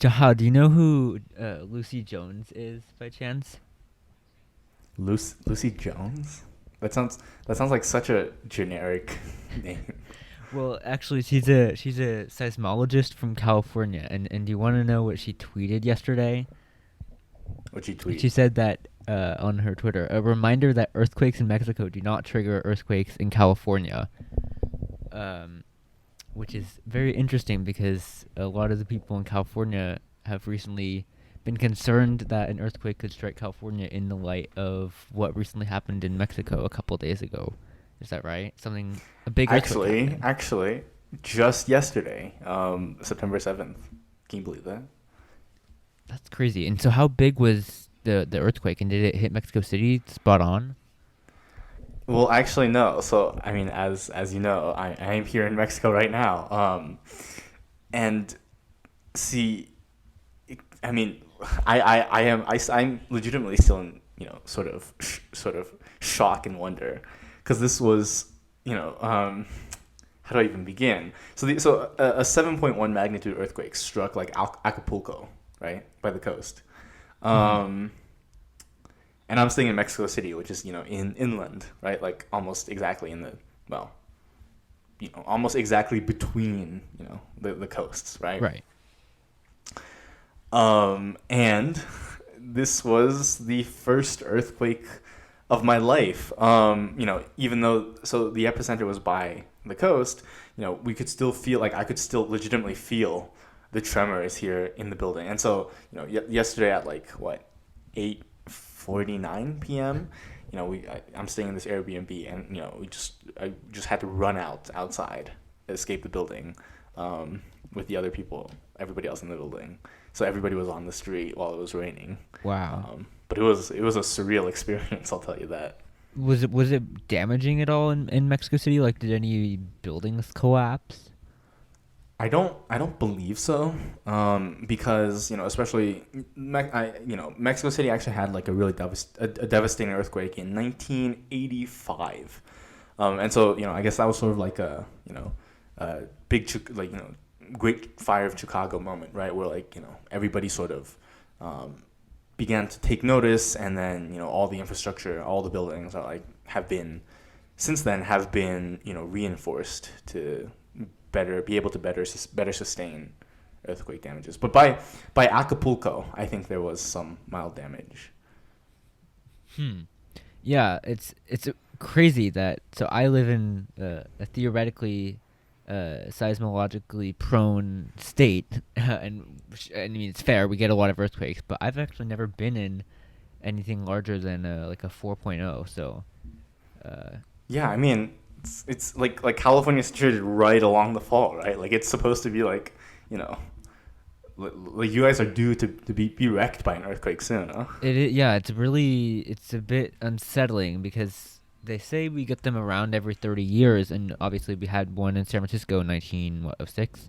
Jahad, do you know who Lucy Jones is by chance? Lucy Jones? That sounds that sounds like such a generic name. Well, actually, she's a seismologist from California, and do you want to know what she tweeted yesterday? What'd you She tweet? said that on her Twitter, a reminder that earthquakes in Mexico do not trigger earthquakes in California. Um, which is very interesting because a lot of the people in California have recently been concerned that an earthquake could strike California in the light of what recently happened in Mexico a couple days ago. Is that right? A big earthquake Actually, happening. actually, just yesterday, September 7th. Can you believe that? That's crazy. And so, how big was the earthquake? And did it hit Mexico City spot on? Well, actually, no. So, I mean, as you know, I am here in Mexico right now. And see, I mean, I'm legitimately still in, sort of shock and wonder, because this was, you know, how do I even begin? So a 7.1 magnitude earthquake struck like Acapulco, right, by the coast. Mm-hmm. Um, and I'm staying in Mexico City, which is in inland, right, like almost exactly in the well, almost exactly between the coasts, right? Right. And this was the first earthquake of my life. Even though the epicenter was by the coast, we could still feel like I could still legitimately feel the tremors here in the building. And so, yesterday at like what 8:49 p.m. I'm staying in this Airbnb, and I just had to run outside, escape the building, with the other people, everybody else in the building. So everybody was on the street while it was raining. Wow. But it was a surreal experience, I'll tell you that. Was it damaging at all in Mexico City? Like, did any buildings collapse? I don't believe so, because especially Mexico City actually had like a really a devastating earthquake in 1985, and so I guess that was sort of like a big Great Fire of Chicago moment, right, where like everybody sort of began to take notice, and then all the infrastructure, all the buildings are like have been since then have been reinforced to be able to better sustain earthquake damages. But by Acapulco, I think there was some mild damage. Hmm. Yeah, it's crazy that so I live in a theoretically seismologically prone state, and I mean it's fair. We get a lot of earthquakes, but I've actually never been in anything larger than like a 4.0. So, uh, Yeah, I mean it's like California's situated right along the fault, right? Like it's supposed to be like you know like you guys are due to be wrecked by an earthquake soon, huh? yeah, it's a bit unsettling because they say we get them around every 30 years, and obviously we had one in San Francisco in 1906,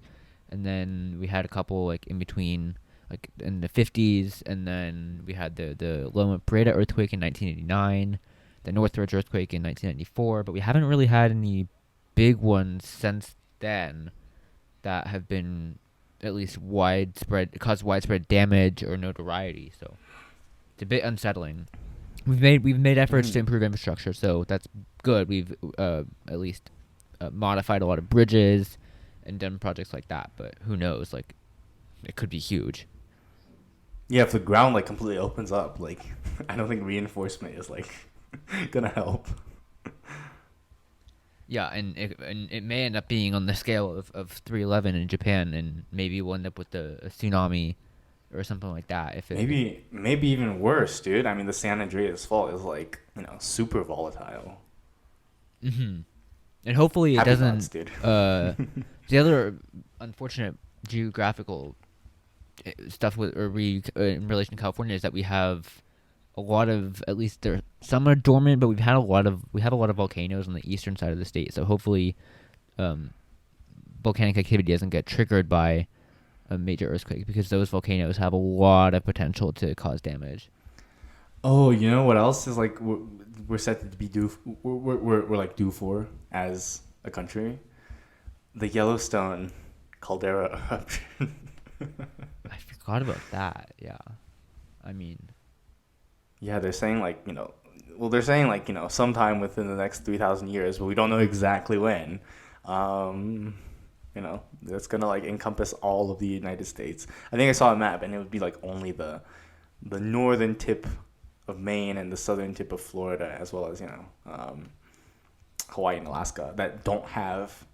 and then we had a couple like in between, like in the 50s, and then we had the Loma Prieta earthquake in 1989, the Northridge earthquake in 1994, but we haven't really had any big ones since then that have been at least widespread caused widespread damage or notoriety. So it's a bit unsettling. We've made efforts to Mm. improve infrastructure, so that's good. We've at least modified a lot of bridges and done projects like that. But who knows? Like it could be huge. Yeah, if the ground like completely opens up, like I don't think reinforcement is like gonna help. Yeah, and it may end up being on the scale of 311 in Japan, and maybe we'll end up with a tsunami or something like that. If it, Maybe even worse, dude. I mean, the San Andreas fault is like super volatile. hmm and hopefully it Happy thoughts, doesn't. dude. The other unfortunate geographical stuff in relation to California is that we have a lot of at least there some are dormant, but we have a lot of volcanoes on the eastern side of the state. So hopefully, um, volcanic activity doesn't get triggered by a major earthquake because those volcanoes have a lot of potential to cause damage. Oh, you know what else is like we're set to be due. We're like due for as a country. The Yellowstone Caldera eruption. forgot about that. Yeah. I mean, Yeah, they're saying like well, they're saying like sometime within the next 3,000 years, but we don't know exactly when. Um, that's gonna like encompass all of the United States. I think I saw a map, and it would be like only the northern tip of Maine and the southern tip of Florida, as well as Hawaii and Alaska, that don't have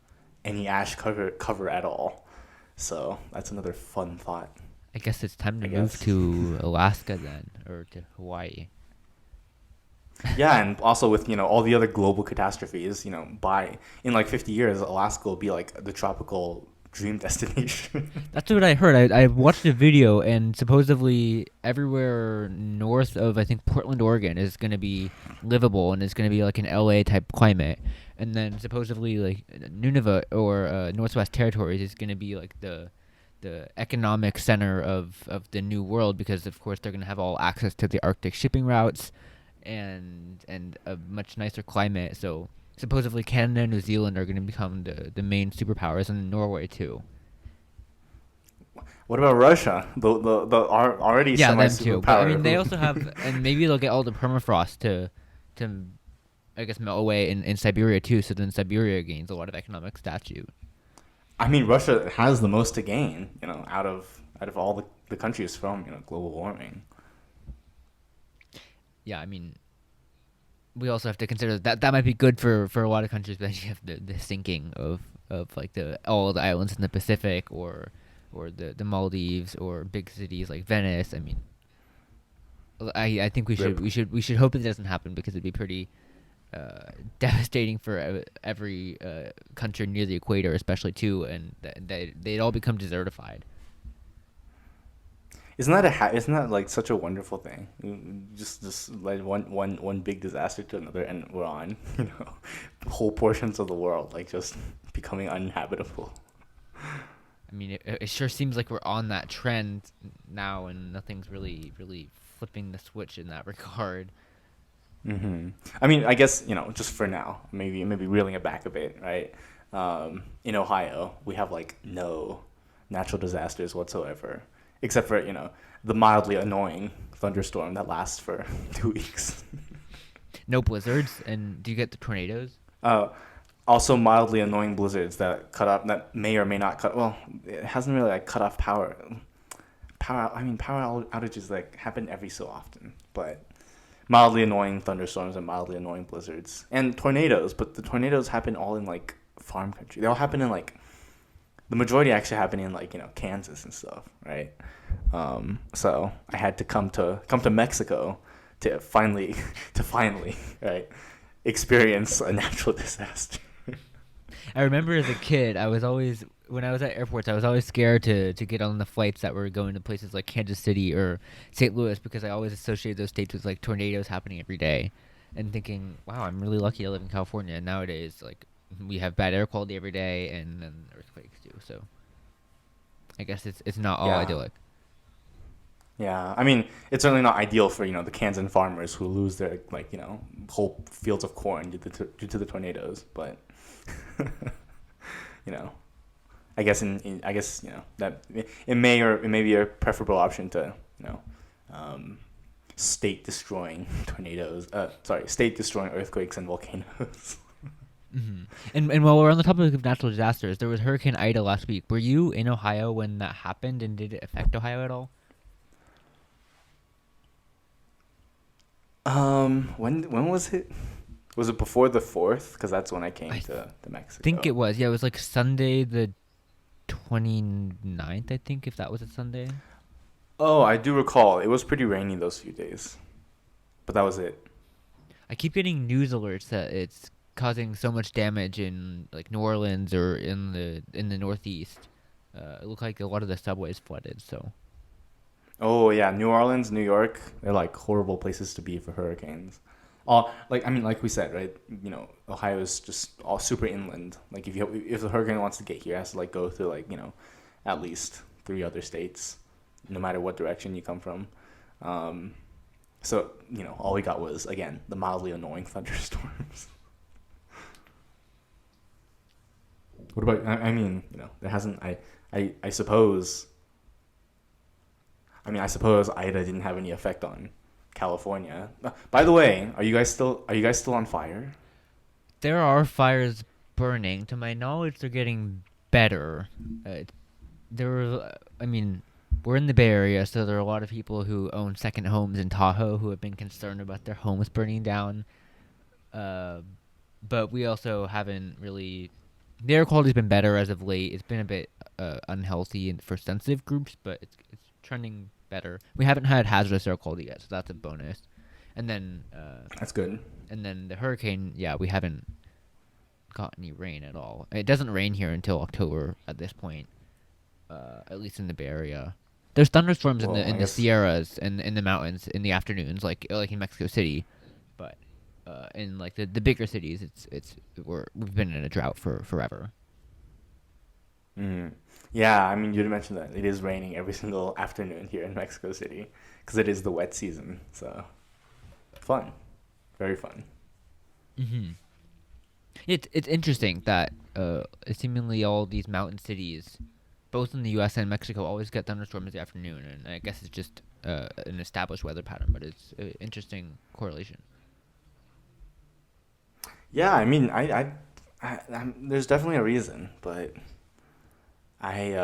any ash cover at all. So that's another fun thought, I guess it's time to I move guess. to Alaska then, or to Hawaii. Yeah, and also with all the other global catastrophes, by in like 50 years, Alaska will be like the tropical dream destination. That's what I heard. I watched a video, and supposedly everywhere north of, I think, Portland, Oregon is going to be livable, and it's going to be like an LA type climate. And then supposedly like Nunavut or Northwest Territories is going to be like the economic center of the new world, because of course they're going to have all access to the Arctic shipping routes and a much nicer climate. So supposedly Canada and New Zealand are going to become the main superpowers, and Norway too. What about Russia? The already Yeah, semi them too. But I superpower mean, they who also have, and maybe they'll get all the permafrost to I guess melt away in Siberia too. So then Siberia gains a lot of economic statute. I mean, Russia has the most to gain, out of all the countries from, global warming. Yeah, I mean, we also have to consider that might be good for a lot of countries, but then you have the sinking of like the all the islands in the Pacific, or the Maldives, or big cities like Venice. I mean, I think we should Rip. we should hope it doesn't happen, because it'd be pretty devastating for every country near the equator, especially too, and they'd all become desertified. Isn't that like such a wonderful thing? Just like one big disaster to another, and we're on, whole portions of the world like just becoming uninhabitable. I mean, it sure seems like we're on that trend now, and nothing's really flipping the switch in that regard. I mean, I guess just for now, maybe reeling it back a bit, right? In Ohio, we have like no natural disasters whatsoever, except for the mildly annoying thunderstorm that lasts for 2 weeks. No blizzards, and do you get the tornadoes? Uh, Also mildly annoying blizzards that cut off, that may or may not cut. Well, it hasn't really like cut off power. Power outages like happen every so often, but mildly annoying thunderstorms and mildly annoying blizzards and tornadoes. But the tornadoes happen all in like farm country. They all happen in like the majority actually happen in like Kansas and stuff, right? So I had to come to Mexico to finally right experience a natural disaster. I remember as a kid, when I was at airports, I was always scared to get on the flights that were going to places like Kansas City or St. Louis, because I always associated those states with like tornadoes happening every day, and thinking, wow, I'm really lucky to live in California. And nowadays, like, we have bad air quality every day, and then earthquakes too. So I guess it's not all Yeah. idyllic. Yeah, I mean, it's certainly not ideal for the Kansan farmers who lose their like whole fields of corn due to the tornadoes. But you know, I guess that it may be a preferable option to state destroying tornadoes. State destroying earthquakes and volcanoes. And while we're on the topic of natural disasters, there was Hurricane Ida last week. Were you in Ohio when that happened, and did it affect Ohio at all? When was it? Was it before the 4th? Because that's when I came I to think Mexico. it was. Yeah, it was like Sunday the 29th, I think, if that was a Sunday. Oh, I do recall. It was pretty rainy those few days, but that was it. I keep getting news alerts that it's causing so much damage in like New Orleans or in the Northeast. It looked like a lot of the subways flooded. So Oh yeah, New Orleans, New York, they're like horrible places to be for hurricanes. All like I mean, like we said, right? Ohio is just all super inland. Like if the hurricane wants to get here, it has to like go through like at least 3 other states, no matter what direction you come from. Um, so all we got was again the mildly annoying thunderstorms. What about? I mean, there hasn't. I suppose I mean, I suppose Ida didn't have any effect on California. By the way, are you guys still on fire? There are fires burning. To my knowledge, they're getting better. There were, I mean, we're in the Bay Area, so there are a lot of people who own second homes in Tahoe who have been concerned about their homes burning down. Uh, but we also haven't really. The air quality's been better as of late. It's been a bit unhealthy for sensitive groups, but it's trending better. We haven't had hazardous air quality yet, so that's a bonus. And then That's good. the hurricane, yeah, we haven't got any rain at all. It doesn't rain here until October at this point, at least in the Bay Area. There's thunderstorms in Well, the I guess. Sierras and in the mountains in the afternoons, like in Mexico City, but in like the bigger cities, we've been in a drought for forever. Mm. Yeah, I mean, you mentioned that it is raining every single afternoon here in Mexico City because it is the wet season. So fun, very fun. hmm it's interesting that seemingly all these mountain cities, both in the U.S. and Mexico, always get thunderstorms in the afternoon, and I guess it's just an established weather pattern, but it's an interesting correlation. Yeah, I mean, there's definitely a reason, but I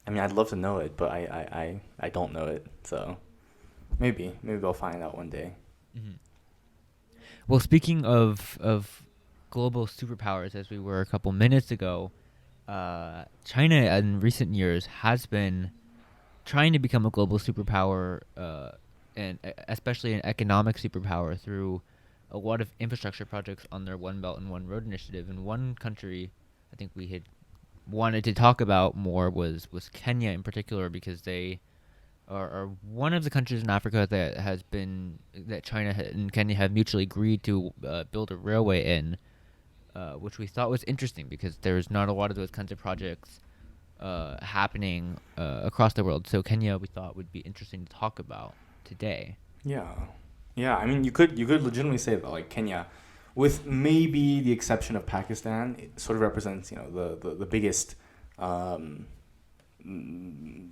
I mean, I'd love to know it, but I don't know it. So maybe I'll find out one day. hmm Well, speaking of global superpowers, as we were a couple minutes ago, China in recent years has been trying to become a global superpower, and especially an economic superpower through a lot of infrastructure projects on their One Belt and One Road initiative. And one country I think we had wanted to talk about more was Kenya in particular, because they are one of the countries in Africa that China and Kenya have mutually agreed to build a railway in, which we thought was interesting because there's not a lot of those kinds of projects happening across the world. So Kenya, we thought, would be interesting to talk about today. Yeah, yeah. I mean, you could legitimately say that like Kenya, with maybe the exception of Pakistan, it sort of represents the biggest, um, mm,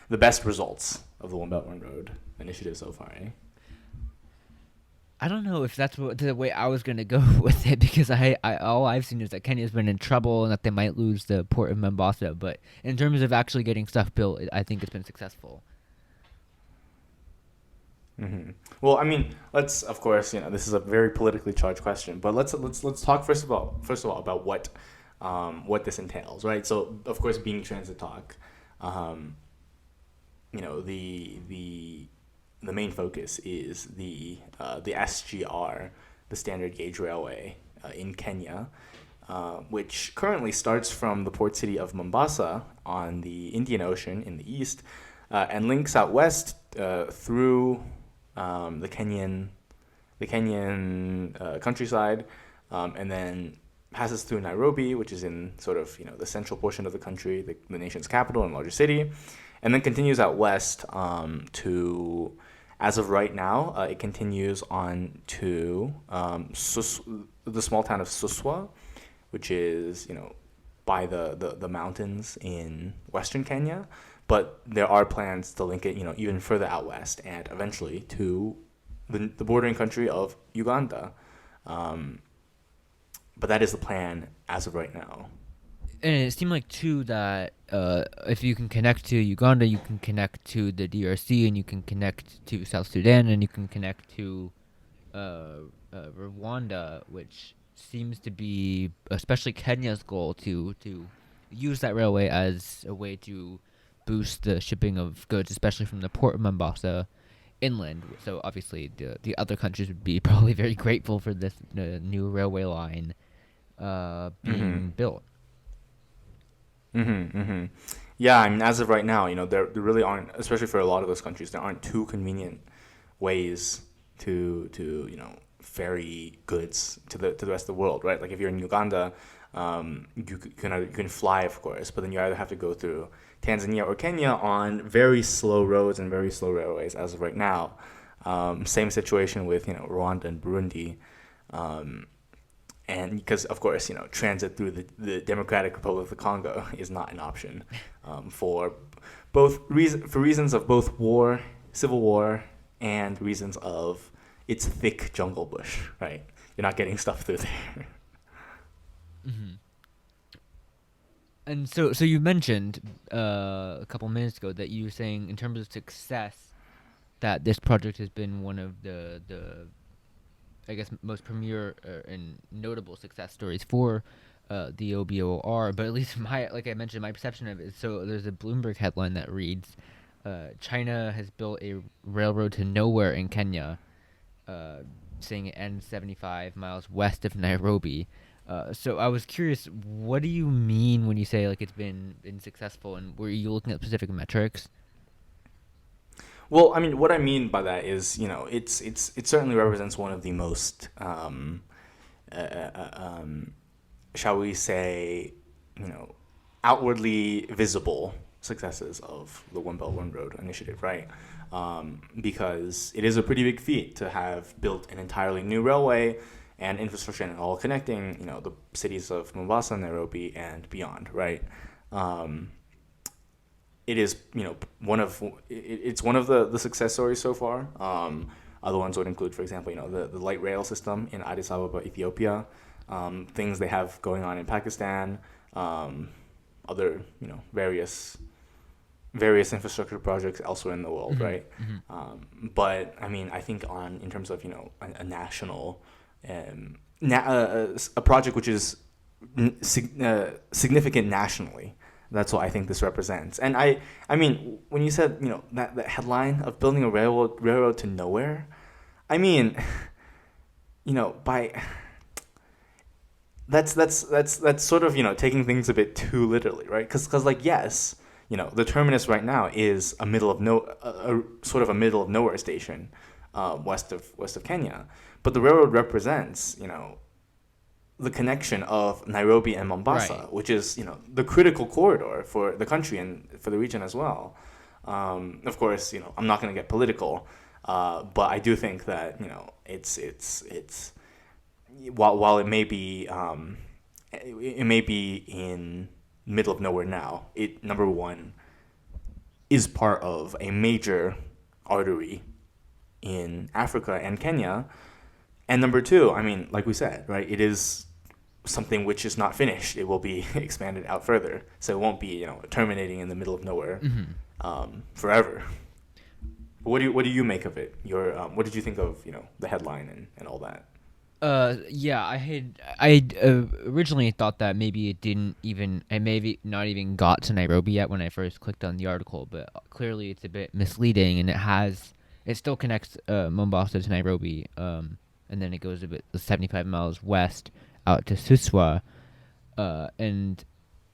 the best results of the One Belt One Road initiative so far. Eh? I don't know if that's the way I was gonna go with it, because I all I've seen is that Kenya's been in trouble and that they might lose the port of Mombasa. But in terms of actually getting stuff built, I think it's been successful. Well, I mean, let's of course, this is a very politically charged question, but let's talk first of all about what this entails, right? So, of course, being transit talk, um, the main focus is the SGR, the Standard Gauge Railway in Kenya, which currently starts from the port city of Mombasa on the Indian Ocean in the east, and links out west through the Kenyan countryside, and then passes through Nairobi, which is in sort of the central portion of the country, the nation's capital and largest city, and then continues out west to, as of right now, it continues on to the small town of Suswa, which is by the mountains in western Kenya. But there are plans to link it even further out west and eventually to the bordering country of Uganda. Um, but that is the plan as of right now. And it seemed like too that if you can connect to Uganda, you can connect to the DRC, and you can connect to South Sudan, and you can connect to Rwanda, which seems to be especially Kenya's goal to use that railway as a way to boost the shipping of goods, especially from the port of Mombasa inland. So obviously, the other countries would be probably very grateful for this new railway line Mm-hmm. being built. Mm-hmm. Mm-hmm. Yeah, I mean, as of right now, there really aren't, especially for a lot of those countries, there aren't two convenient ways to ferry goods to the rest of the world, right? Like if you're in Uganda, you can fly, of course, but then you either have to go through Tanzania or Kenya on very slow roads and very slow railways as of right now. Same situation with Rwanda and Burundi. Um, and because of course transit through the Democratic Republic of the Congo is not an option for reasons of both war, civil war, and reasons of its thick jungle bush. Right, you're not getting stuff through there. Hmm. And so you mentioned a couple minutes ago that you were saying in terms of success that this project has been one of the I guess most premier and notable success stories for the OBOR. But at least like I mentioned, my perception of it is, so there's a Bloomberg headline that reads, China has built a railroad to nowhere in Kenya, uh, saying it ends 75 miles west of Nairobi. So I was curious, what do you mean when you say like it's been successful, and were you looking at specific metrics? Well, I mean, what I mean by that is, it certainly represents one of the most, uh, uh, um, shall we say, you know, outwardly visible successes of the One Belt One Road initiative, right? Because it is a pretty big feat to have built an entirely new railway and infrastructure and all connecting, the cities of Mombasa, Nairobi, and beyond, right? Um, it is it's one of the success stories so far. Other ones would include, for example, the light rail system in Addis Ababa, Ethiopia, things they have going on in Pakistan, other various infrastructure projects elsewhere in the world, right? Mm-hmm. But I mean, I think in terms of a national a project which is significant nationally. That's what I think this represents. And I mean, when you said that headline of building a railroad to nowhere, I mean, by that's sort of taking things a bit too literally, right? Because like yes, the terminus right now is a sort of a middle of nowhere station, west of Kenya, but the railroad represents the connection of Nairobi and Mombasa, Right. which is the critical corridor for the country and for the region as well. Of course, I'm not going to get political, but I do think that it's while it may be in middle of nowhere now. It number one is part of a major artery in Africa and Kenya, and number two, I mean, like we said, right, it is something which is not finished. It will be expanded out further, so it won't be terminating in the middle of nowhere Mm-hmm. forever. What do you make of it? What did you think of the headline and all that? Yeah, I originally thought that maybe it maybe not even got to Nairobi yet when I first clicked on the article, but clearly it's a bit misleading, and it still connects Mombasa to Nairobi, and then it goes a bit 75 miles west out to Suswa, and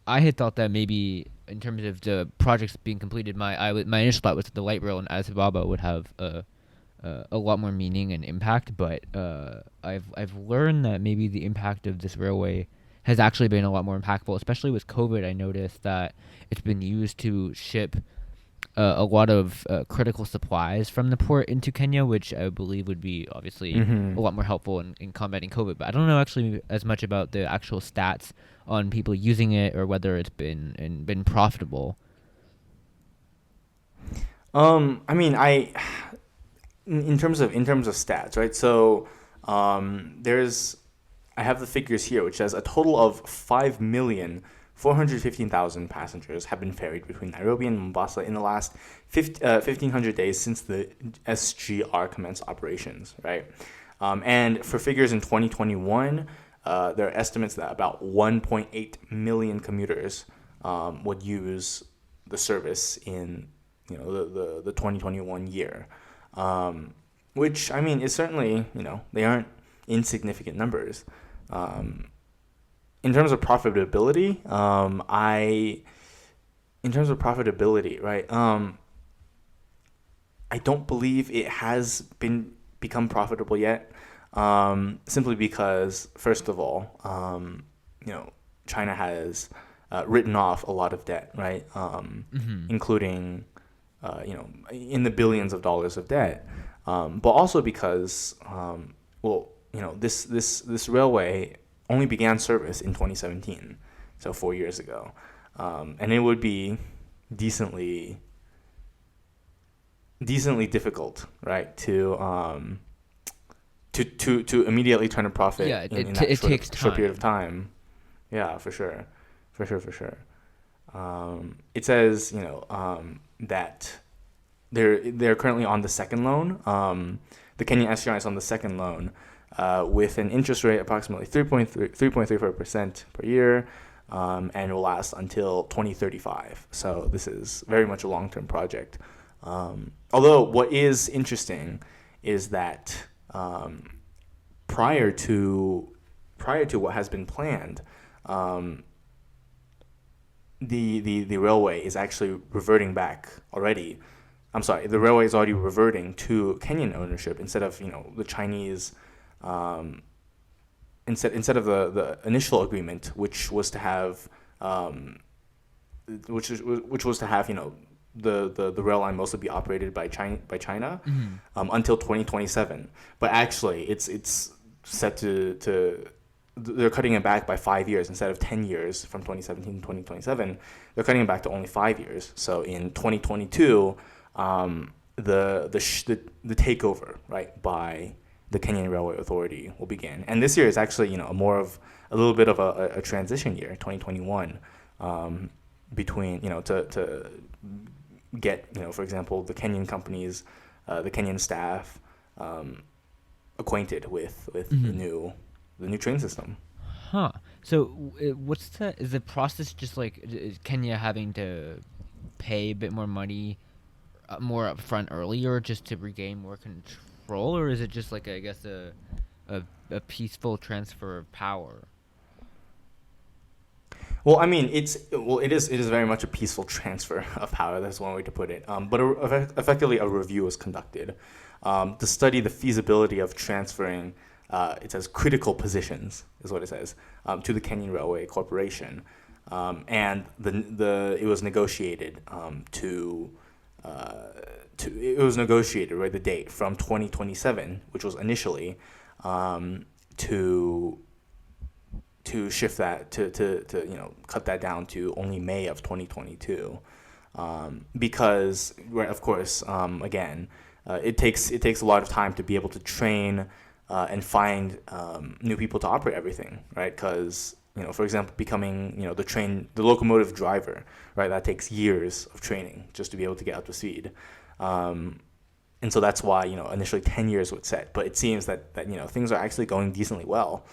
I had thought that maybe in terms of the projects being completed, my initial thought was that the light rail in Addis Ababa would have a lot more meaning and impact, but I've learned that maybe the impact of this railway has actually been a lot more impactful, especially with COVID. I noticed that it's been used to ship a lot of critical supplies from the port into Kenya, which I believe would be obviously Mm-hmm. a lot more helpful in combating COVID. But I don't know actually as much about the actual stats on people using it or whether it's been profitable. I mean, in terms of stats, right? So, there's I have the figures here, which says a total of 5,415,000 passengers have been ferried between Nairobi and Mombasa in the last 1,500 days since the SGR commenced operations, right? And for figures in 2021, there are estimates that about 1.8 million commuters would use the service in the 2021 year, which I mean is certainly they aren't insignificant numbers. Um, in terms of profitability, right? I don't believe it has become profitable yet. Simply because, first of all, China has written off a lot of debt, right? Mm-hmm. Including in the billions of dollars of debt, but also because, this railway only began service in 2017, so 4 years ago, and it would be decently difficult, right, to immediately turn a Yeah, profit in that it takes short period of time. time. Yeah, for sure, for sure. It says, that they're currently on the second loan. The Kenyan SGI is on the second loan, with an interest rate approximately 3.34% per year, and will last until 2035. So this is very much a long-term project. Although what is interesting is that, prior to what has been planned, um, the railway is actually reverting back already. I'm sorry, the railway is already reverting to Kenyan ownership instead of, the Chinese, um, instead of the initial agreement, which was to have, which was to have, the rail line mostly be operated by China, Mhm. until 2027. But actually, it's set to they're cutting it back by 5 years instead of 10 years from 2017 to 2027. They're cutting it back to only 5 years. So in 2022, the takeover, right, by the Kenyan Railway Authority will begin. And this year is actually, a little bit of a transition year, 2021, between, to get, for example, the Kenyan companies, the Kenyan staff, acquainted with Mhm. the new train system. Huh. So, what's the is the process just like is Kenya having to pay a bit more money, more upfront earlier just to regain more control, or is it just like I guess a a peaceful transfer of power? Well, I mean, it is very much a peaceful transfer of power. That's one way to put it. But effectively, a review was conducted, to study the feasibility of transferring. It says critical positions is what it says, to the Kenyan Railway Corporation, and it was negotiated, it was negotiated, right, the date from 2027, which was initially, to shift that to cut that down to only May of 2022, because, right, of course, again, it takes a lot of time to be able to train, and find, new people to operate everything, right? Because, for example, becoming, the locomotive driver, right, that takes years of training just to be able to get up to speed. um, and so that's why, initially 10 years was set, but it seems that things are actually going decently well,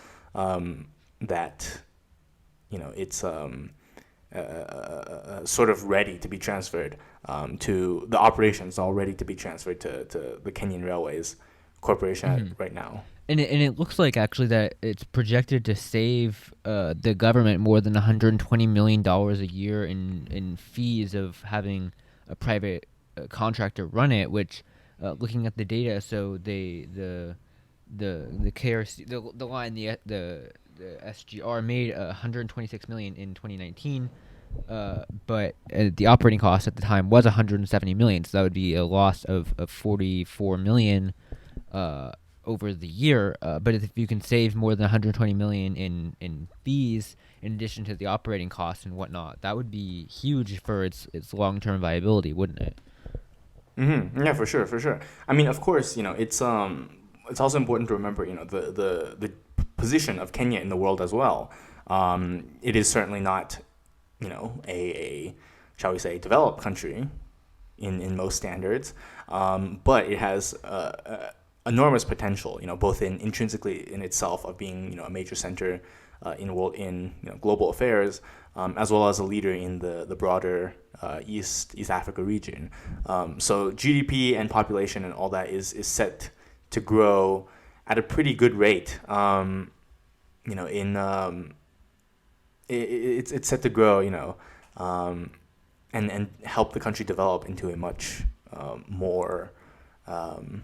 that, it's, sort of ready to be transferred, to the operations, all ready to be transferred to the Kenyan Railways Corporation Mhm. right now. And it looks like actually that it's projected to save the government more than $120 million a year in fees of having a private contractor run it. Which, looking at the data, so the KRC the line the SGR made 126 million in 2019, but the operating cost at the time was 170 million. So that would be a loss of 44 million uh, over the year. But if you can save more than 120 million in fees in addition to the operating costs and whatnot, that would be huge for its long term viability, wouldn't it? Yeah, for sure, for sure. I mean, of course, it's also important to remember, the position of Kenya in the world as well. It is certainly not, a shall we say, developed country in most standards, but it has, enormous potential, both in intrinsically in itself of being, a major center, in global affairs, as well as a leader in the broader, East Africa region. So GDP and population and all that is set to grow at a pretty good rate. In it's set to grow, um, and help the country develop into a much, more, um,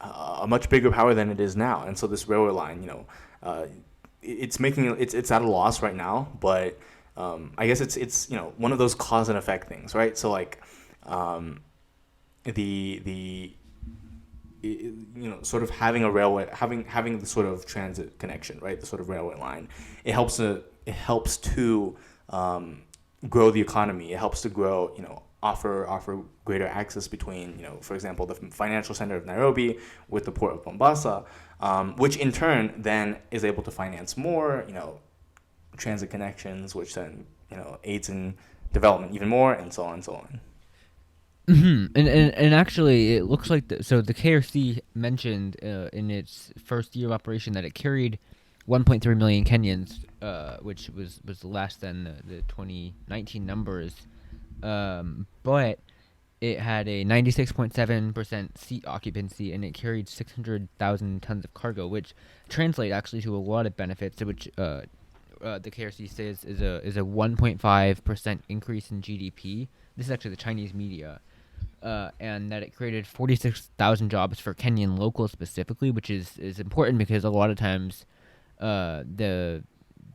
a much bigger power than it is now. And so this railway line, it's at a loss right now, but, I guess it's one of those cause and effect things, right? So like, um, the sort of having a railway, having the sort of transit connection, right? The sort of railway line, it helps to grow the economy. It helps to grow, offer greater access between, for example, the financial center of Nairobi with the port of Mombasa, which in turn then is able to finance more, transit connections, which then aids in development even more, and so on and so on. And actually, it looks like the KRC mentioned in its first year of operation that it carried 1.3 million Kenyans, which was less than the 2019 numbers. But it had a 96.7% seat occupancy, and it carried 600,000 tons of cargo, which translate actually to a lot of benefits, which the KRC says is a 1.5% increase in GDP. This is actually the Chinese media, and that it created 46,000 jobs for Kenyan locals specifically, which is important because a lot of times, the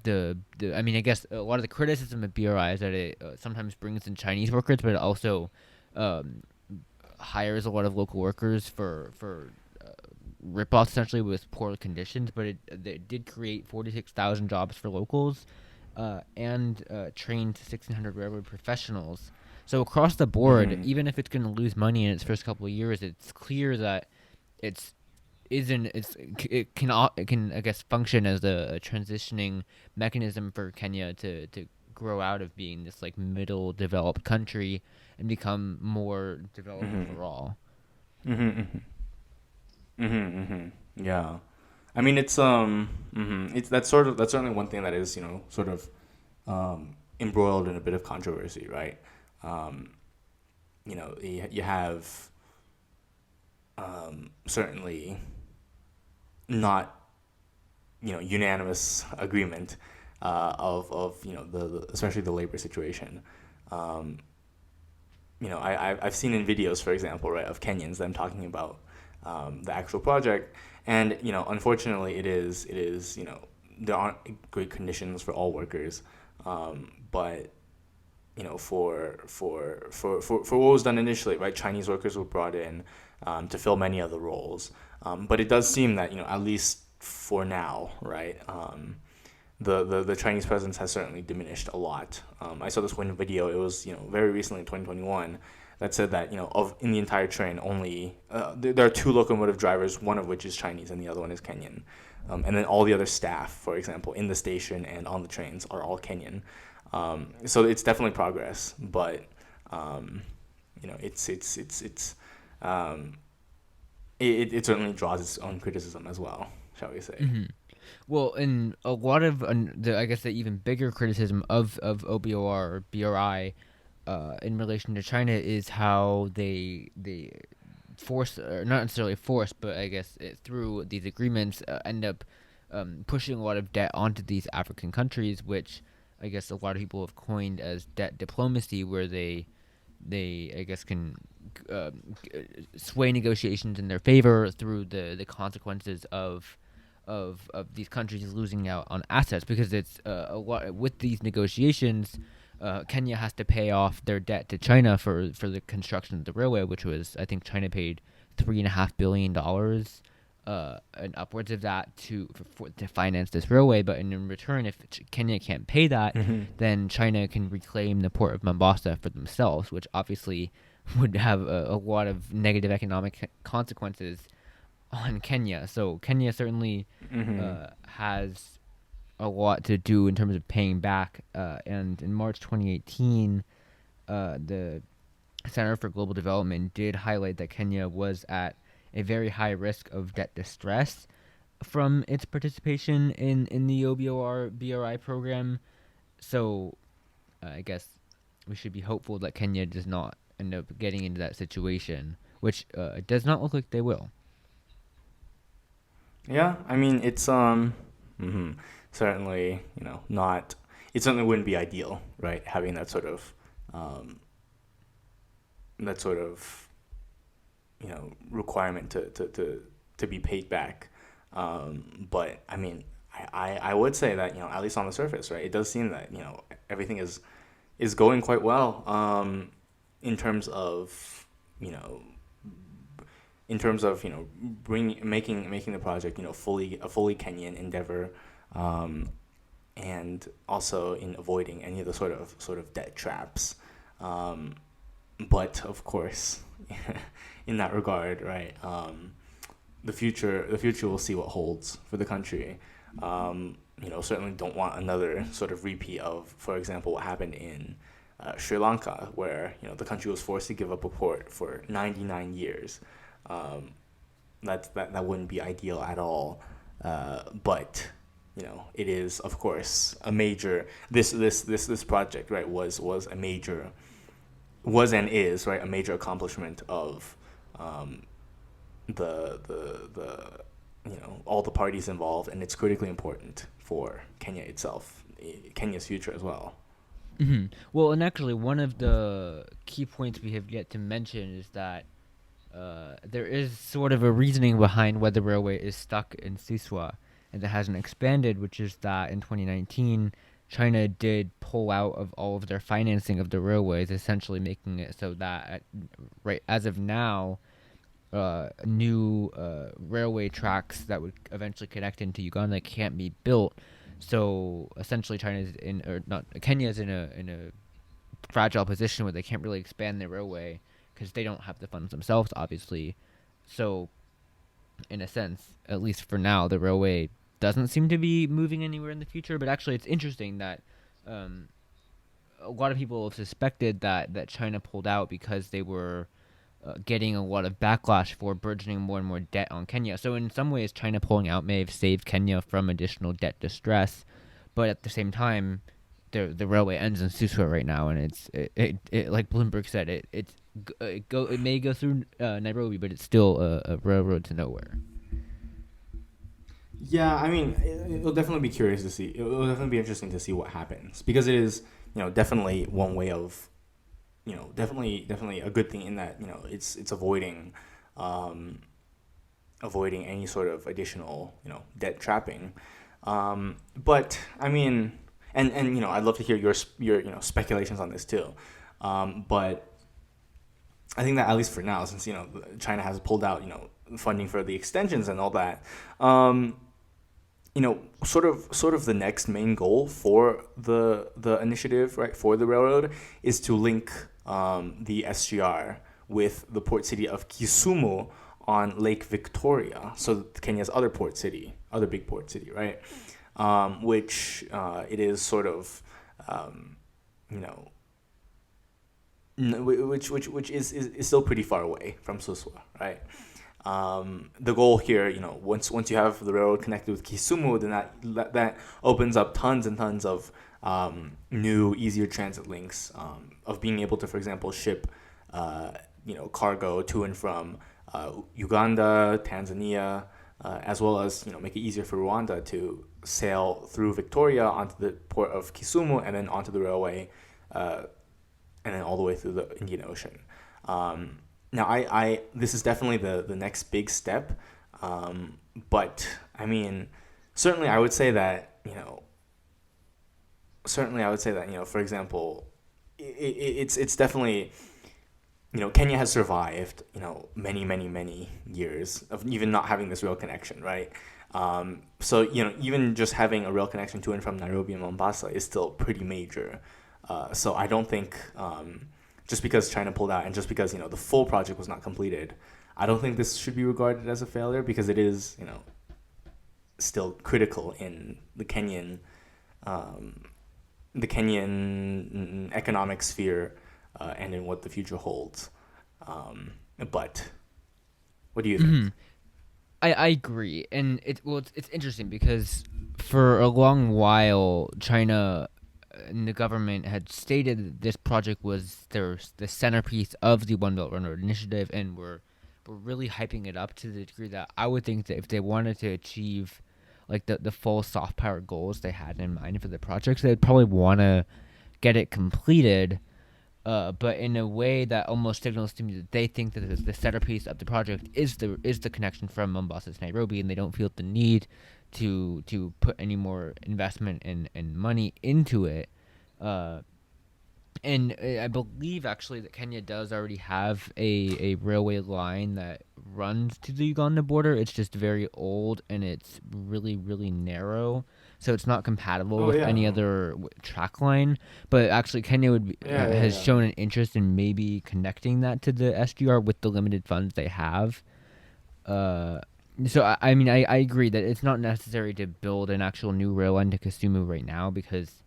I mean, I guess a lot of the criticism of BRI is that it sometimes brings in Chinese workers, but it also um, hires a lot of local workers for rip-offs essentially with poor conditions. But it did create 46,000 jobs for locals, and trained 1,600 railroad professionals. So across the board, Mm-hmm. even if it's going to lose money in its first couple of years, it's clear that it's isn't it's it can I guess function as a transitioning mechanism for Kenya to grow out of being this like middle developed country and become more developed Mm-hmm. overall. Mm-hmm. Mm-hmm. Mm-hmm. Yeah. I mean, it's that's certainly one thing that is, sort of embroiled in a bit of controversy, right? Um, you have certainly not, unanimous agreement of the especially the labor situation. Um, I've seen in videos, for example, right, of Kenyans them talking about the actual project, and unfortunately, it is there aren't great conditions for all workers, but for what was done initially, right? Chinese workers were brought in to fill many of the roles, but it does seem that at least for now, right? The Chinese presence has certainly diminished a lot. I saw this one video. It was very recently in 2021 that said that of in the entire train only there are two locomotive drivers, one of which is Chinese and the other one is Kenyan, and then all the other staff, for example, in the station and on the trains are all Kenyan. So it's definitely progress, but um, it's um, it certainly draws its own criticism as well, shall we say? hmm Well, and a lot of I guess the even bigger criticism of OBOR or BRI in relation to China is how they force, or not necessarily force, but I guess through these agreements end up pushing a lot of debt onto these African countries, which I guess a lot of people have coined as debt diplomacy, where they I guess can sway negotiations in their favor through the consequences of these countries losing out on assets, because it's a lot with these negotiations. Kenya has to pay off their debt to China for the construction of the railway, which was, I think, China paid $3.5 billion, and upwards of that to finance this railway. But in return, if Kenya can't pay that, Mm-hmm. then China can reclaim the port of Mombasa for themselves, which obviously would have a lot of negative economic consequences on Kenya. So Kenya certainly Mm-hmm. has a lot to do in terms of paying back. And in March 2018, the Center for Global Development did highlight that Kenya was at a very high risk of debt distress from its participation in the OBOR BRI program. So I guess we should be hopeful that Kenya does not end up getting into that situation, which it does not look like they will. Yeah, I mean it's mhm, certainly not. It certainly wouldn't be ideal, right? Having um, that sort of requirement to be paid back. But I mean, I would say that at least on the surface, right? It does seem that everything is going quite well in terms of you know in terms of making the project fully a fully Kenyan endeavor, um, and also in avoiding any of the sort of debt traps. Um, but of course, in that regard, right? The future will see what holds for the country. Certainly don't want another sort of repeat of, for example, what happened in Sri Lanka, where the country was forced to give up a port for 99 years. Um, that wouldn't be ideal at all. But it is of course a major. This project, right, was a major, was and is, right, a major accomplishment of um, the all the parties involved, and it's critically important for Kenya itself, Kenya's future as well. Well, and actually, one of the key points we have yet to mention is that there is sort of a reasoning behind why the railway is stuck in Siswa and it hasn't expanded, which is that in 2019, China did pull out of all of their financing of the railways, essentially making it so that, right as of now, new railway tracks that would eventually connect into Uganda can't be built. So essentially, China's in, or not, Kenya's in a fragile position where they can't really expand their railway because they don't have the funds themselves, obviously. So, in a sense, at least for now, the railway doesn't seem to be moving anywhere in the future. But actually, it's interesting that um, a lot of people have suspected that China pulled out because they were getting a lot of backlash for burgeoning more and more debt on Kenya. So in some ways, China pulling out may have saved Kenya from additional debt distress, but at the same time, the railway ends in Suswa right now, and it like Bloomberg said, it may go through Nairobi, but it's still a railroad to nowhere. Yeah, I mean, it'll definitely be curious to see. It'll definitely be interesting to see what happens, because it is, definitely one way of, definitely a good thing in that, it's um, avoiding any sort of additional, debt trapping. But I mean, and I'd love to hear your speculations on this too. But I think that at least for now, since China has pulled out funding for the extensions and all that, um, sort of the next main goal for the initiative, right, for the railroad, is to link the SGR with the port city of Kisumu on Lake Victoria, so Kenya's other big port city, right? Which it is sort of, um, you know, which is still pretty far away from Suswa, right? The goal here, once you have the railroad connected with Kisumu, then that opens up tons and tons of new, easier transit links, of being able to, for example, ship, cargo to and from Uganda, Tanzania, as well as make it easier for Rwanda to sail through Victoria onto the port of Kisumu and then onto the railway, and then all the way through the Indian Ocean. Now, I this is definitely the next big step, but I mean, certainly I would say that for example, it's definitely, Kenya has survived many years of even not having this rail connection, right? So even just having a rail connection to and from Nairobi and Mombasa is still pretty major. So I don't think, just because China pulled out and just because the full project was not completed, I don't think this should be regarded as a failure, because it is still critical in the Kenyan economic sphere, and in what the future holds. But what do you think? I agree, and it's interesting because for a long while, China and the government had stated that this project was the centerpiece of the One Belt One Road initiative, and we're really hyping it up to the degree that I would think that if they wanted to achieve like the full soft power goals they had in mind for the projects, they'd probably want to get it completed. But in a way that almost signals to me that they think that the centerpiece of the project is the connection from Mombasa to Nairobi, and they don't feel the need to put any more investment and money into it. And I believe actually that Kenya does already have a railway line that runs to the Uganda border. It's just very old and it's really, really narrow. So it's not compatible Oh with yeah. any other track line. But actually, Kenya Yeah, yeah, has yeah. shown an interest in maybe connecting that to the SGR with the limited funds they have. Uh, so I mean I agree that it's not necessary to build an actual new rail line to Kisumu right now because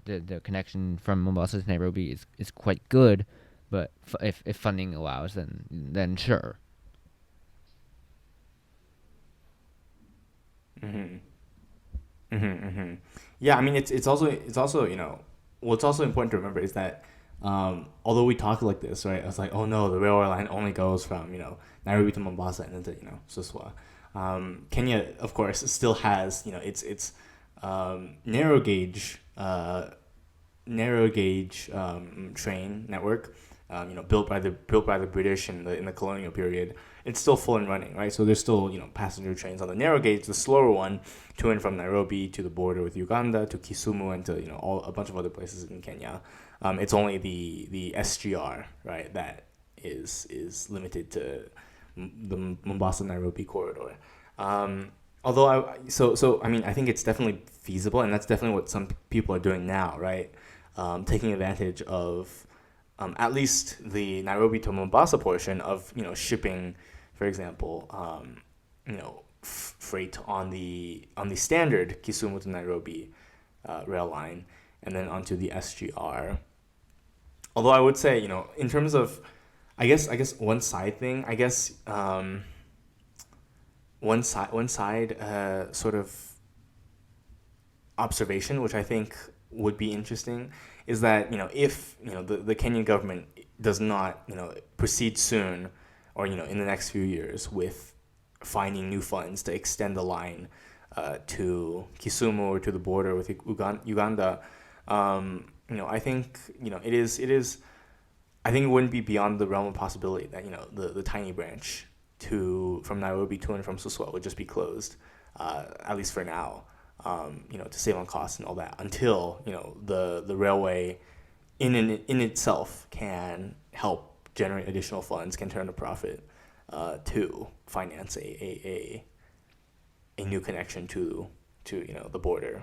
the connection from Mombasa to Nairobi is quite good, but if funding allows, then sure. Mhm. Mhm. Mhm. Yeah, I mean it's also what's also important to remember is that although we talk like this, right? I was like, oh no, the railway line only goes from Nairobi to Mombasa and then to Suswa. Kenya, of course, still has its narrow gauge train network, built by the British in the colonial period. It's still full and running, right? So there's still passenger trains on the narrow gauge, the slower one, to and from Nairobi to the border with Uganda to Kisumu and to all a bunch of other places in Kenya. It's only the SGR, right, that is limited to the Mombasa Nairobi corridor. Although I mean I think it's definitely feasible, and that's definitely what some people are doing now, right? Taking advantage of at least the Nairobi to Mombasa portion of shipping, for example, freight on the standard Kisumu to Nairobi rail line, and then onto the SGR. Although I would say in terms of I guess one side thing I guess one side sort of observation, which I think would be interesting, is that if the Kenyan government does not proceed soon, or in the next few years with finding new funds to extend the line to Kisumu or to the border with Uganda, I think it is. I think it wouldn't be beyond the realm of possibility that the tiny branch to from Nairobi to and from Suswa would just be closed, at least for now, to save on costs and all that, until the railway in itself can help generate additional funds, can turn a profit to finance a new connection to the border.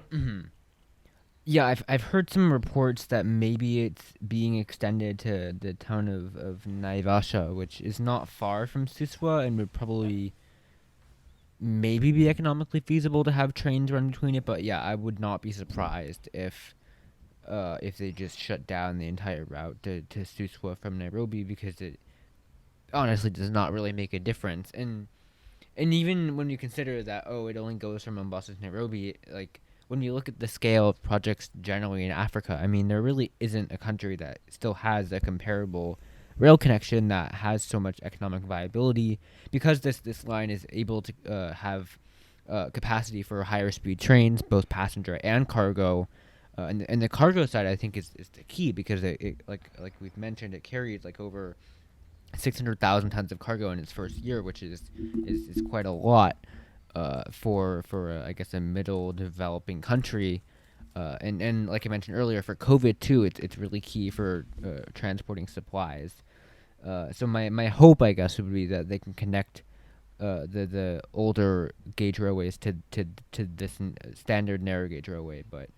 Yeah, I've heard some reports that maybe it's being extended to the town of Naivasha, which is not far from Suswa and would probably maybe be economically feasible to have trains run between it. But yeah, I would not be surprised if they just shut down the entire route to Suswa from Nairobi because it honestly does not really make a difference. And even when you consider that, oh, it only goes from Mombasa to Nairobi, like when you look at the scale of projects generally in Africa, I mean, there really isn't a country that still has a comparable rail connection that has so much economic viability because this line is able to have capacity for higher speed trains, both passenger and cargo. And the cargo side, I think, is the key because it like we've mentioned, it carries like over 600,000 tons of cargo in its first year, which is quite a lot for I guess a middle developing country. And like I mentioned earlier, for COVID too, it's really key for transporting supplies. So my hope, I guess, would be that they can connect the older gauge railways to this standard narrow gauge railway. But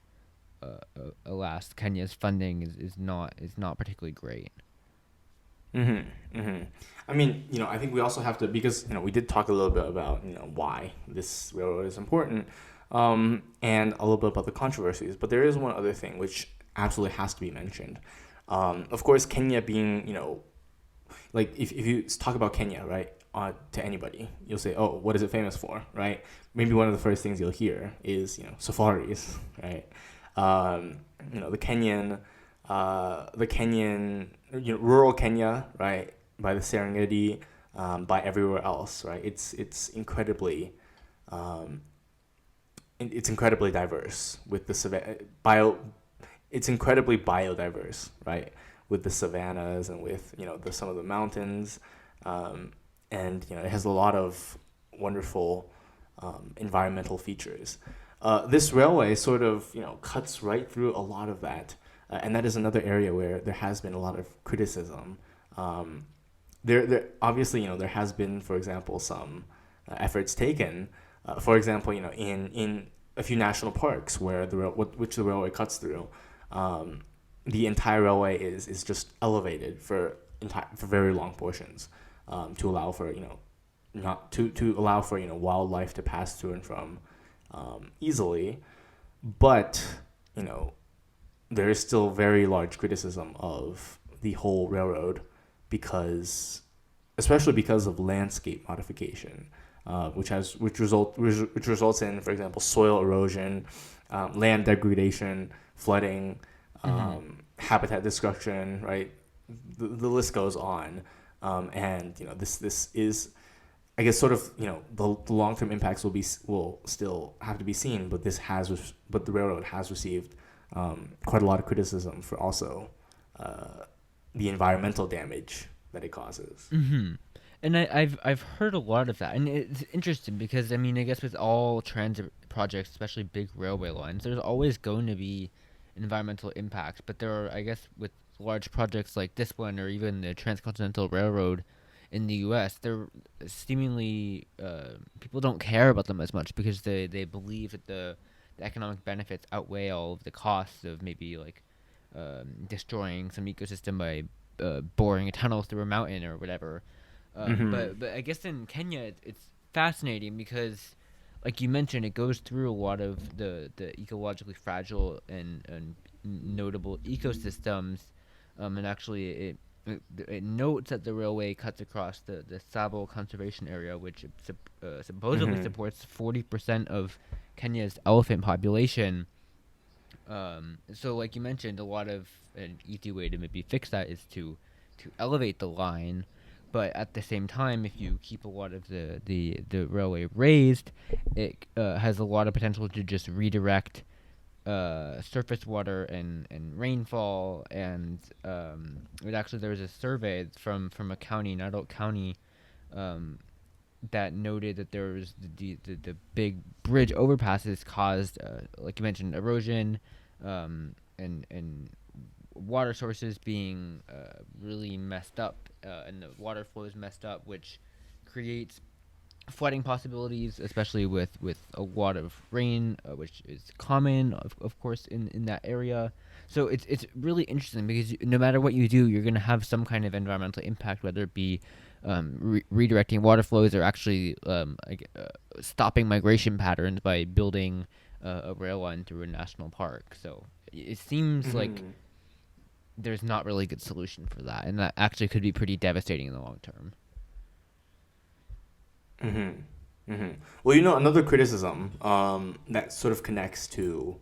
alas, Kenya's funding is not particularly great. Mm-hmm. Mm-hmm. I mean, I think we also have to, because we did talk a little bit about why this railroad is important, and a little bit about the controversies. But there is one other thing which absolutely has to be mentioned. Of course, Kenya being like if you talk about Kenya, right, to anybody, you'll say, oh, what is it famous for, right? Maybe one of the first things you'll hear is safaris, right? Um, the Kenyan, rural Kenya, right, by the Serengeti, by everywhere else, right? Um, it's incredibly diverse with the bio. It's incredibly biodiverse, right, with the savannas and with some of the mountains, and it has a lot of wonderful environmental features. This railway sort of cuts right through a lot of that and that is another area where there has been a lot of criticism. Um, there obviously, there has been, for example, some efforts taken. For example, in a few national parks where which the railway cuts through, um, the entire railway is just elevated for very long portions, to allow for not to allow for wildlife to pass to and from, easily. But you know there is still very large criticism of the whole railroad, because especially because of landscape modification, which results in, for example, soil erosion, land degradation, flooding, Mm-hmm. habitat destruction. Right, the list goes on, and this is, I guess, sort of, the long term impacts will still have to be seen, but but the railroad has received, quite a lot of criticism for also, uh, the environmental damage that it causes. Mm-hmm. And I've heard a lot of that, and it's interesting because I mean I guess with all transit projects, especially big railway lines, there's always going to be environmental impacts. But there are, I guess, with large projects like this one or even the Transcontinental Railroad in the U.S., they're seemingly people don't care about them as much because they believe that the economic benefits outweigh all of the costs of maybe like destroying some ecosystem by boring a tunnel through a mountain or whatever. Mm-hmm. But I guess in Kenya it's fascinating because, like you mentioned, it goes through a lot of the ecologically fragile and notable ecosystems, and actually it notes that the railway cuts across the Tsavo conservation area, which supposedly Mm-hmm. supports 40% of Kenya's elephant population. So like you mentioned, a lot of an easy way to maybe fix that is to elevate the line, but at the same time, if you keep a lot of the railway raised, it has a lot of potential to just redirect surface water and rainfall. And it actually there was a survey from a county, Adult County, um, that noted that there was the big bridge overpasses caused, like you mentioned, erosion, and water sources being really messed up, and the water flow is messed up, which creates flooding possibilities, especially with a lot of rain, which is common, of course, in that area. So it's really interesting because no matter what you do, you're going to have some kind of environmental impact, whether it be redirecting water flows or actually stopping migration patterns by building a rail line through a national park. So it seems like Mm-hmm. there's not really a good solution for that, and that actually could be pretty devastating in the long term. Mm-hmm. Mm-hmm. Well, another criticism, that sort of connects to,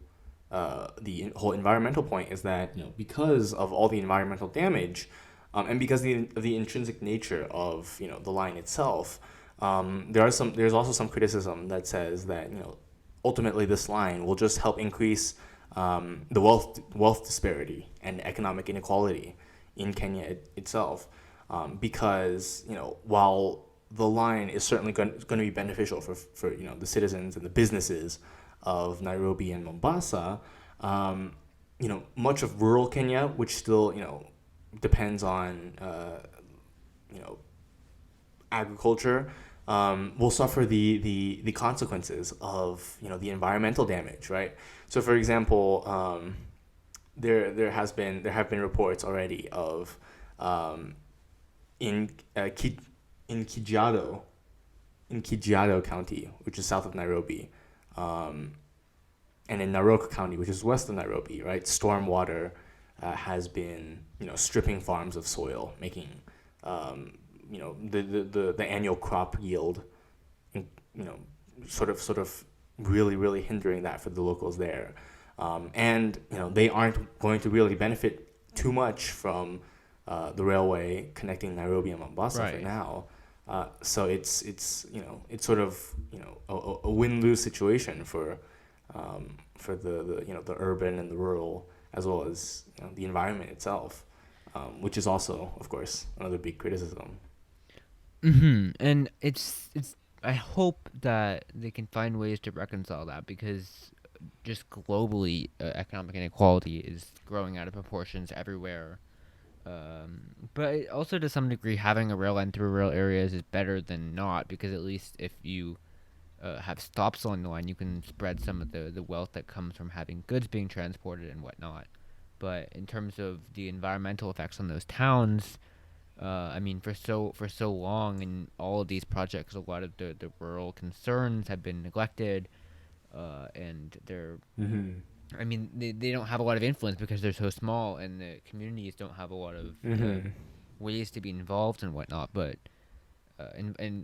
the whole environmental point, is that, because of all the environmental damage, and because of the intrinsic nature of the line itself, there's also some criticism that says that, ultimately this line will just help increase, the wealth disparity and economic inequality in Kenya itself, because while the line is certainly going to be beneficial for the citizens and the businesses of Nairobi and Mombasa, much of rural Kenya, which still depends on, you know agriculture, will suffer the consequences of the environmental damage, right? So, for example, there have been reports already of, um, in in Kijiado in Kijiado County, which is south of Nairobi, um, and in Narok County, which is west of Nairobi, right? Stormwater, has been stripping farms of soil, making, um, the annual crop yield, you know sort of really hindering that for the locals there, and they aren't going to really benefit too much from, the railway connecting Nairobi and Mombasa for Right. now. So it's sort of a win lose situation for the urban and the rural, as well as the environment itself, which is also, of course, another big criticism. And it's I hope that they can find ways to reconcile that because just globally, economic inequality is growing out of proportions everywhere. But also to some degree, having a rail line through rural areas is better than not, because at least if you have stops along the line, you can spread some of the wealth that comes from having goods being transported and whatnot. But in terms of the environmental effects on those towns, I mean, for so long in all of these projects, a lot of the rural concerns have been neglected, and they're, Mm-hmm. I mean, they don't have a lot of influence because they're so small, and the communities don't have a lot of Mm-hmm. ways to be involved and whatnot. But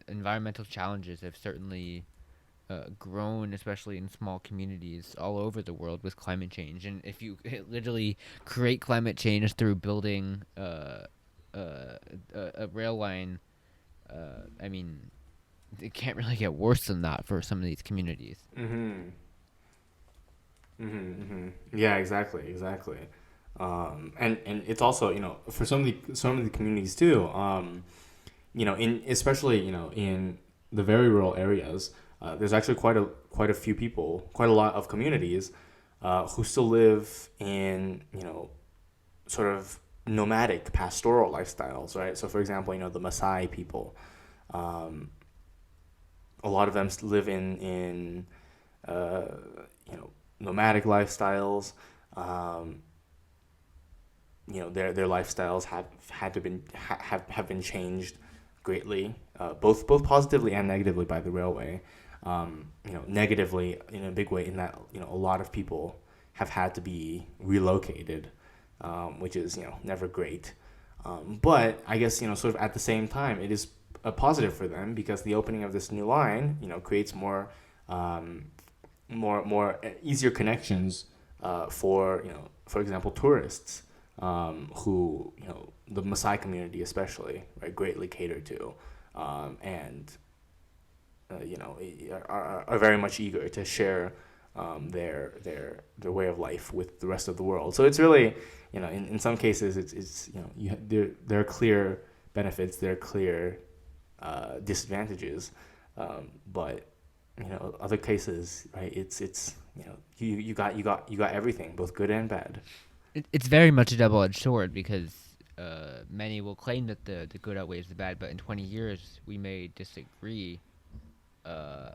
environmental challenges have certainly grown, especially in small communities all over the world with climate change. And if you literally create climate change through building a rail line, I mean, it can't really get worse than that for some of these communities. Mm-hmm. Mm-hmm. Mm-hmm. Yeah, exactly, exactly. And it's also, for some of the communities too. In especially, in the very rural areas, there's actually quite a few people, quite a lot of communities, who still live in, sort of nomadic pastoral lifestyles, right? So, for example, the Maasai people, um, a lot of them live in uh, nomadic lifestyles. Um, their lifestyles have been changed greatly, both positively and negatively by the railway. Negatively in a big way in that a lot of people have had to be relocated, which is never great. But I guess sort of at the same time it is a positive for them because the opening of this new line creates um, more easier connections for example tourists, who the Maasai community especially, right, greatly cater to, and are very much eager to share their way of life with the rest of the world. So it's really in some cases it's there are clear benefits, there are clear disadvantages, but other cases, right, it's you got everything, both good and bad. It's very much a double-edged sword because many will claim that the good outweighs the bad, but in 20 years we may disagree uh,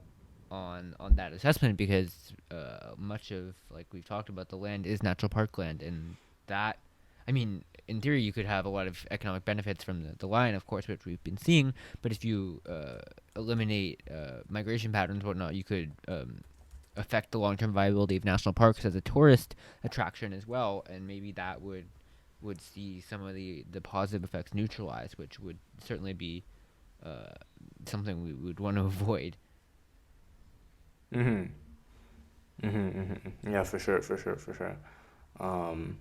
on that assessment because much of, like we've talked about, the land is natural park land, and that, I mean, in theory you could have a lot of economic benefits from the line, of course, which we've been seeing. But if you eliminate migration patterns, whatnot, you could affect the long-term viability of national parks as a tourist attraction as well, and maybe that would see some of the positive effects neutralized, which would certainly be uh, something we would want to avoid. Mm-hmm. Mm-hmm. Mm-hmm. Yeah, for sure, for sure, for sure. Um,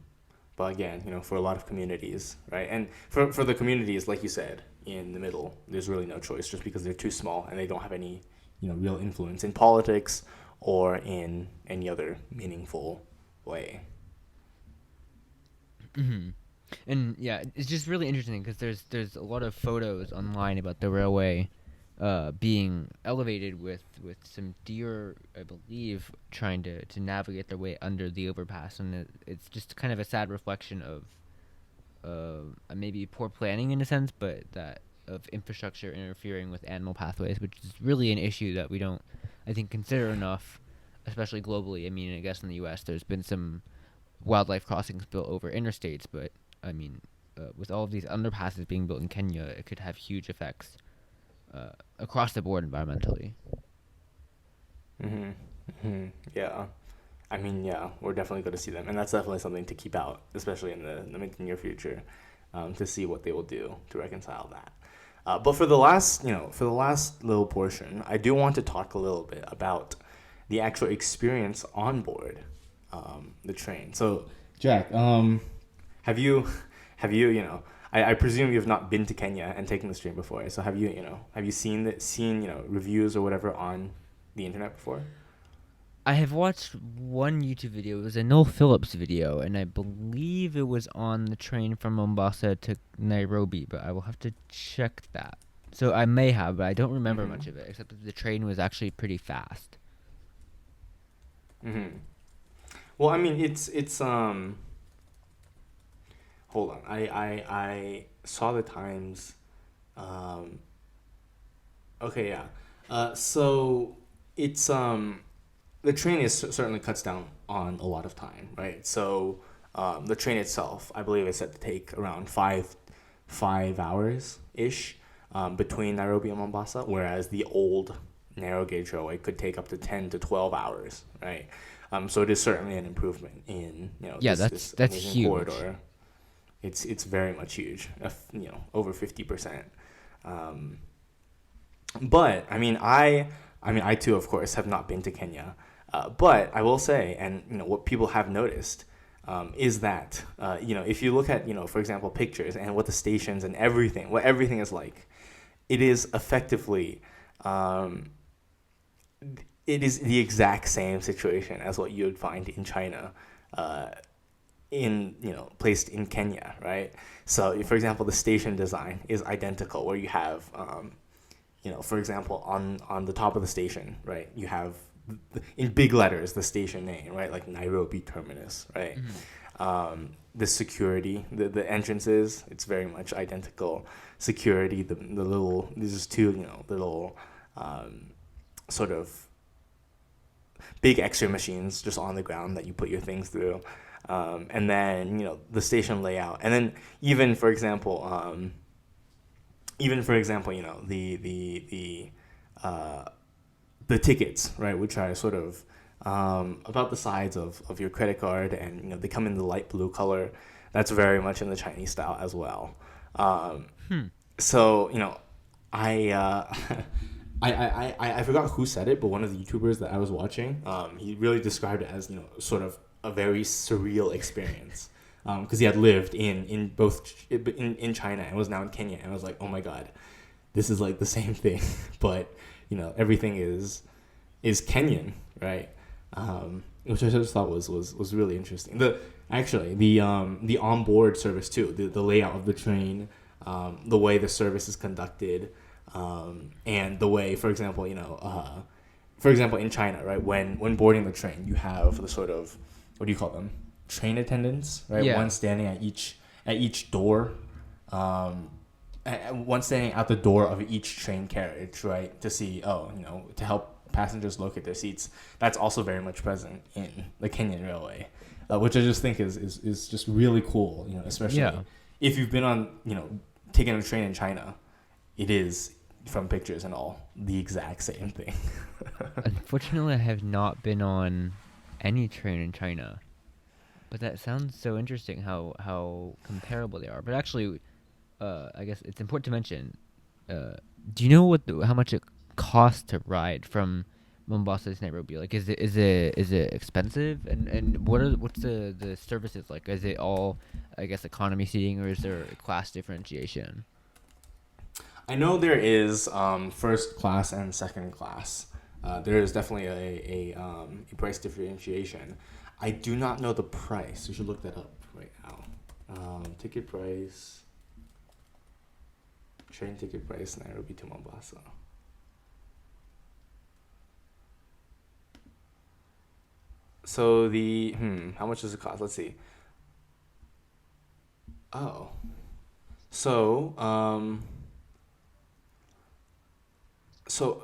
but again, for a lot of communities, right, and for the communities, like you said, in the middle, there's really no choice just because they're too small and they don't have any, real influence in politics or in any other meaningful way. Hmm. And yeah, it's just really interesting because there's a lot of photos online about the railway being elevated with some deer, I believe, trying to navigate their way under the overpass, and it's just kind of a sad reflection of maybe poor planning in a sense, but that of infrastructure interfering with animal pathways, which is really an issue that we don't, I think, consider enough, especially globally. I mean, I guess in the U.S. there's been some wildlife crossings built over interstates, but I mean, with all of these underpasses being built in Kenya, it could have huge effects across the board environmentally. Mm-hmm. Mm-hmm. Yeah. I mean, yeah, we're definitely going to see them, and that's definitely something to keep out, especially in the near future, to see what they will do to reconcile that. But for the last little portion, I do want to talk a little bit about the actual experience on board the train. So, Jack, have you, I presume you've not been to Kenya and taken this train before. So have you seen reviews or whatever on the internet before? I have watched one YouTube video. It was a Noel Phillips video, and I believe it was on the train from Mombasa to Nairobi, but I will have to check that. So I may have, but I don't remember Mm-hmm. much of it, except that the train was actually pretty fast. Mm-hmm. Well, I mean, it's. Hold on, I saw the times. Um, okay, yeah. So it's the train is certainly cuts down on a lot of time, right? So the train itself, I believe, is set to take around five hours ish between Nairobi and Mombasa, whereas the old narrow gauge railway could take up to 10 to 12 hours, right? So it is certainly an improvement in Yeah, this that's amazing huge. corridor. It's very much huge, over 50%. Um, but I too, of course, have not been to Kenya. But I will say, and what people have noticed, is that if you look at for example pictures and what the stations and everything, what everything is like, it is effectively, um, it is the exact same situation as what you would find in China. In placed in Kenya, right? So, for example, the station design is identical, where you have for example, on the top of the station, right, you have in big letters the station name, right, like Nairobi Terminus, right? Mhm. The security, the entrances, it's very much identical. Security, the little, these is two, little um, sort of big X-ray machines just on the ground that you put your things through. And then the station layout, and then even for example, uh, the tickets, right, which are sort of about the size of your credit card, and they come in the light blue color. That's very much in the Chinese style as well. Um, Hmm. so I, I forgot who said it, but one of the YouTubers that I was watching, he really described it as sort of a very surreal experience, because he had lived in both in China and was now in Kenya, and I was like, oh my god, this is like the same thing, but everything is Kenyan, right? Which I just thought was really interesting. The onboard service too, the layout of the train, the way the service is conducted, and the way, for example, in China, right, when boarding the train, you have the sort of, what do you call them? Train attendants, right? Yeah. One standing at each door, one standing at the door of each train carriage, right, to see, to help passengers locate their seats. That's also very much present in the Kenyan Railway, which I just think is just really cool. Especially Yeah. if you've been on, taking a train in China, it is, from pictures and all, the exact same thing. Unfortunately, I have not been on any train in China, but that sounds so interesting how comparable they are. But actually, I guess it's important to mention. Uh, do you know how much it costs to ride from Mombasa to Nairobi? Like, is it expensive? And what's the services like? Is it all, I guess, economy seating, or is there a class differentiation? I know there is first class and second class. There is definitely a price differentiation. I do not know the price. You should look that up right now. Ticket price, train ticket price, Nairobi to Mombasa. So how much does it cost? Let's see. Oh, so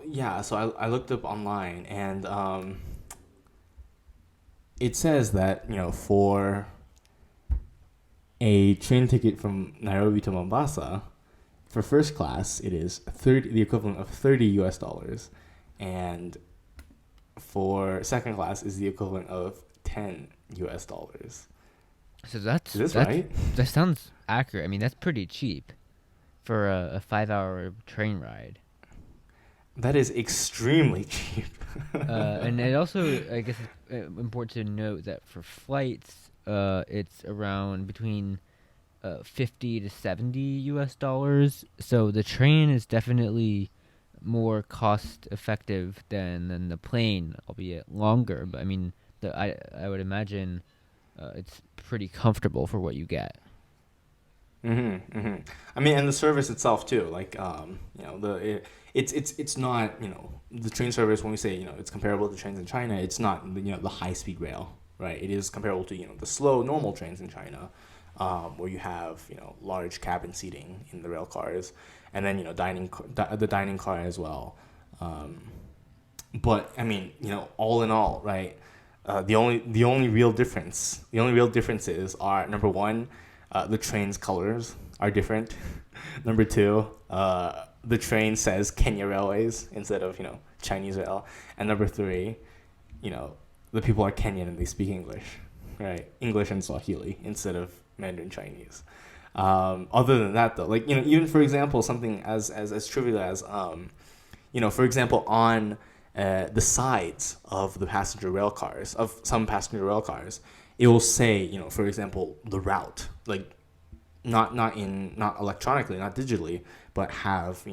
yeah, so I looked up online, and it says that for a train ticket from Nairobi to Mombasa, for first class it is 30, the equivalent of 30 US dollars, and for second class is the equivalent of 10 US dollars. So Is this that's right? that sounds accurate. I mean, that's pretty cheap for a 5 hour train ride. That is extremely cheap. And it also, I guess, it's important to note that for flights, it's around between 50 to 70 US dollars. So the train is definitely more cost effective than the plane, albeit longer. But I mean, I would imagine it's pretty comfortable for what you get. I mean, and the service itself too. Like, it's not the train service, when we say it's comparable to trains in China. It's not the high speed rail. right? It is comparable to the slow normal trains in China, where you have large cabin seating in the rail cars, and then the dining car as well. But I mean, all in all, right? The only real differences are, number one, the train's colors are different. Number two, the train says Kenya Railways instead of Chinese Rail, and number three, you know the people are Kenyan and they speak English, right? English and Swahili instead of Mandarin Chinese. Other than that, though, like even for example, something as trivial as for example, on the sides of the passenger rail cars, of some passenger rail cars, it will say, for example, the route, like not electronically, not digitally, but have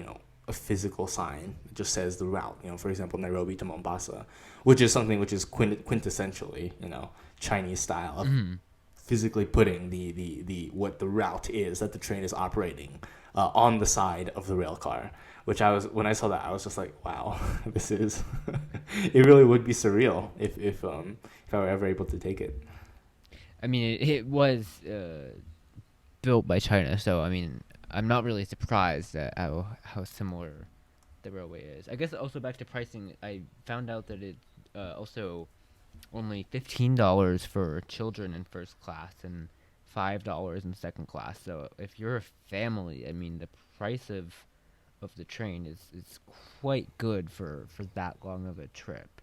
a physical sign that just says the route. For example, Nairobi to Mombasa, which is something which is quintessentially Chinese style of physically putting the what the route is that the train is operating on the side of the rail car. Which when I saw that, I was just like, wow, this is it really would be surreal if I were ever able to take it. I mean, it was built by China, so I mean, I'm not really surprised at how similar the railway is. I guess also back to pricing, I found out that it also only $15 for children in first class and $5 in second class. So if you're a family, I mean, the price of the train is quite good for that long of a trip.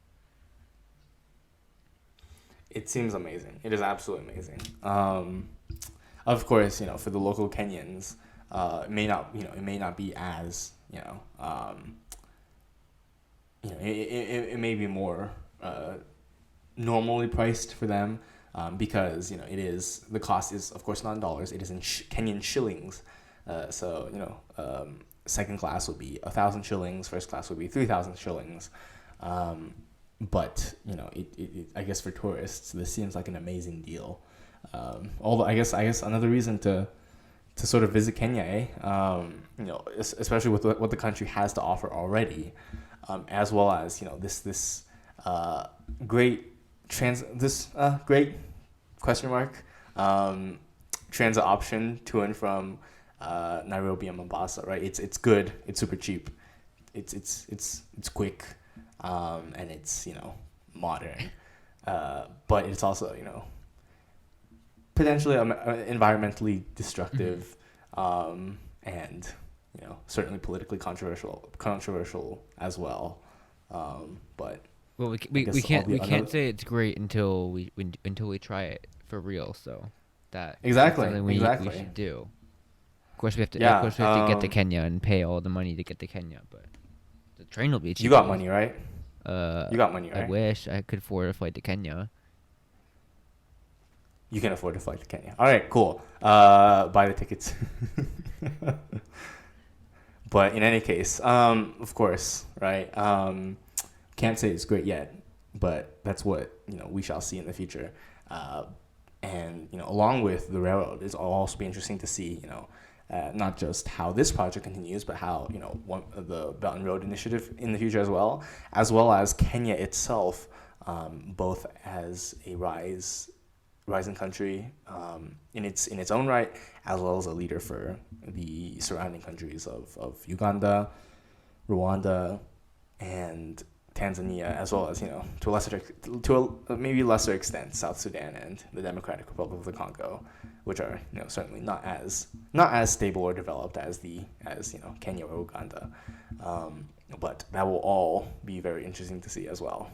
It seems amazing. It is absolutely amazing. Of course, for the local Kenyans, it may not be as it may be more normally priced for them, because the cost is of course not in dollars. It is in Kenyan shillings. Second class would be 1,000 shillings. First class would be 3,000 shillings. But I guess for tourists, this seems like an amazing deal. Although I guess another reason to sort of visit Kenya, especially with what the country has to offer already, as well as this great great question mark transit option to and from Nairobi and Mombasa, right? It's good. It's super cheap. It's quick, and it's modern, but it's also potentially environmentally destructive, and certainly politically controversial as well. But well, we can't say it's great until we try it for real. So that's something we should do. Of course, we have to. Yeah, of course, we have to get to Kenya and pay all the money to get to Kenya, but the train will be cheap. You got money, right? You got money, right? I wish I could afford a flight to Kenya. You can afford a flight to Kenya. All right, cool. Buy the tickets. But in any case, of course, right? Can't say it's great yet, but that's what we shall see in the future. And along with the railroad, it'll also be interesting to see not just how this project continues, but how the Belt and Road Initiative in the future as well as Kenya itself, both as a rising country in its own right, as well as a leader for the surrounding countries of Uganda, Rwanda, and Tanzania, as well as to a maybe lesser extent South Sudan and the Democratic Republic of the Congo, which are certainly not as stable or developed as Kenya or Uganda, but that will all be very interesting to see as well.